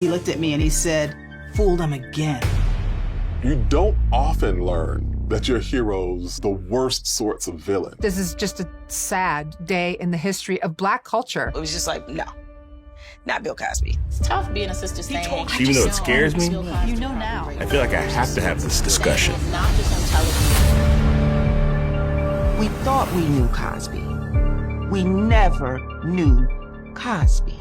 He looked at me and he said, "Fooled him again." You don't often learn that your hero's the worst sorts of villain. This is just a sad day in the history of Black culture. It was just like, no, not Bill Cosby. It's tough being a sister saying, even though it scares me, you know now. I feel like I have to have this discussion. Not just on television. We thought we knew Cosby. We never knew Cosby.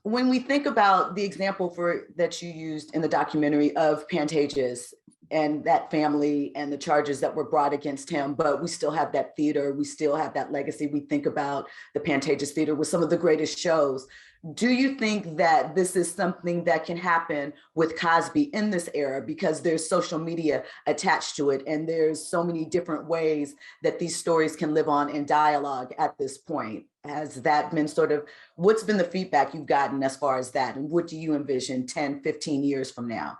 When we think about the example that you used in the documentary of Pantages and that family and the charges that were brought against him, but we still have that theater, we still have that legacy. We think about the Pantages Theater with some of the greatest shows. Do you think that this is something that can happen with Cosby in this era, because there's social media attached to it and there's so many different ways that these stories can live on in dialogue at this point? Has that been what's been the feedback you've gotten as far as that? And what do you envision 10, 15 years from now?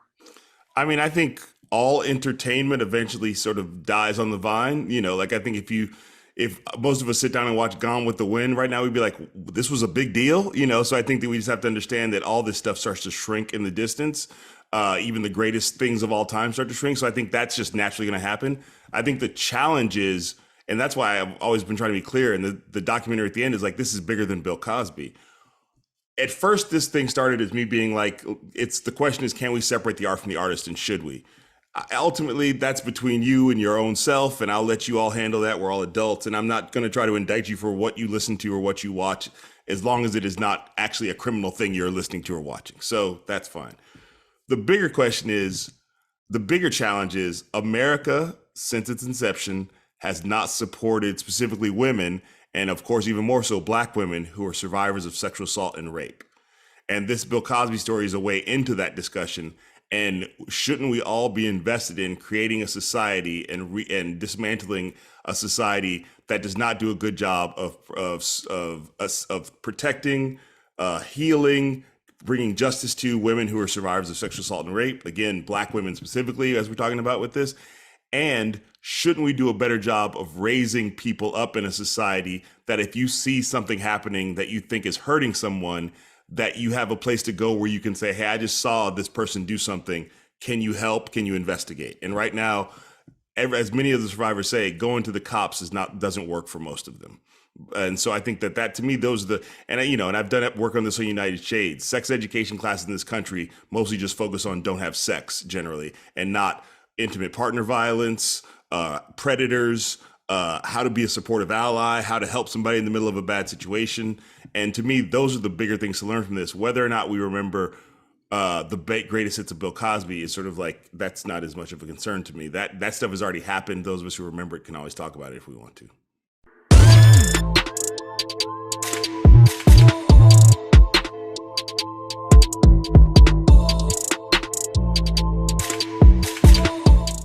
I mean, I think all entertainment eventually sort of dies on the vine. You know, like I think if most of us sit down and watch Gone with the Wind right now, we'd be like, this was a big deal, you know? So I think that we just have to understand that all this stuff starts to shrink in the distance. Even the greatest things of all time start to shrink. So I think that's just naturally going to happen. I think the challenge is, and that's why I've always been trying to be clear, and the documentary at the end is like, this is bigger than Bill Cosby. At first, this thing started as me being like, the question is, can we separate the art from the artist, and should we? Ultimately, that's between you and your own self, and I'll let you all handle that. We're all adults, and I'm not going to try to indict you for what you listen to or what you watch, as long as it is not actually a criminal thing you're listening to or watching. So that's fine. The bigger challenge is America, since its inception, has not supported specifically women, and of course, even more so Black women who are survivors of sexual assault and rape. And this Bill Cosby story is a way into that discussion. And shouldn't we all be invested in creating a society and dismantling a society that does not do a good job of protecting, healing, bringing justice to women who are survivors of sexual assault and rape? Again, Black women specifically, as we're talking about with this. And shouldn't we do a better job of raising people up in a society that if you see something happening that you think is hurting someone, that you have a place to go where you can say, hey, I just saw this person do something. Can you help? Can you investigate? And right now, as many of the survivors say, going to the cops doesn't work for most of them. And so I think that to me, those are and I've done work on this on United Shades. Sex education classes in this country mostly just focus on don't have sex generally, and not intimate partner violence, predators, how to be a supportive ally, how to help somebody in the middle of a bad situation. And to me, those are the bigger things to learn from this. Whether or not we remember the greatest hits of Bill Cosby is sort of like, that's not as much of a concern to me. That stuff has already happened. Those of us who remember it can always talk about it if we want to.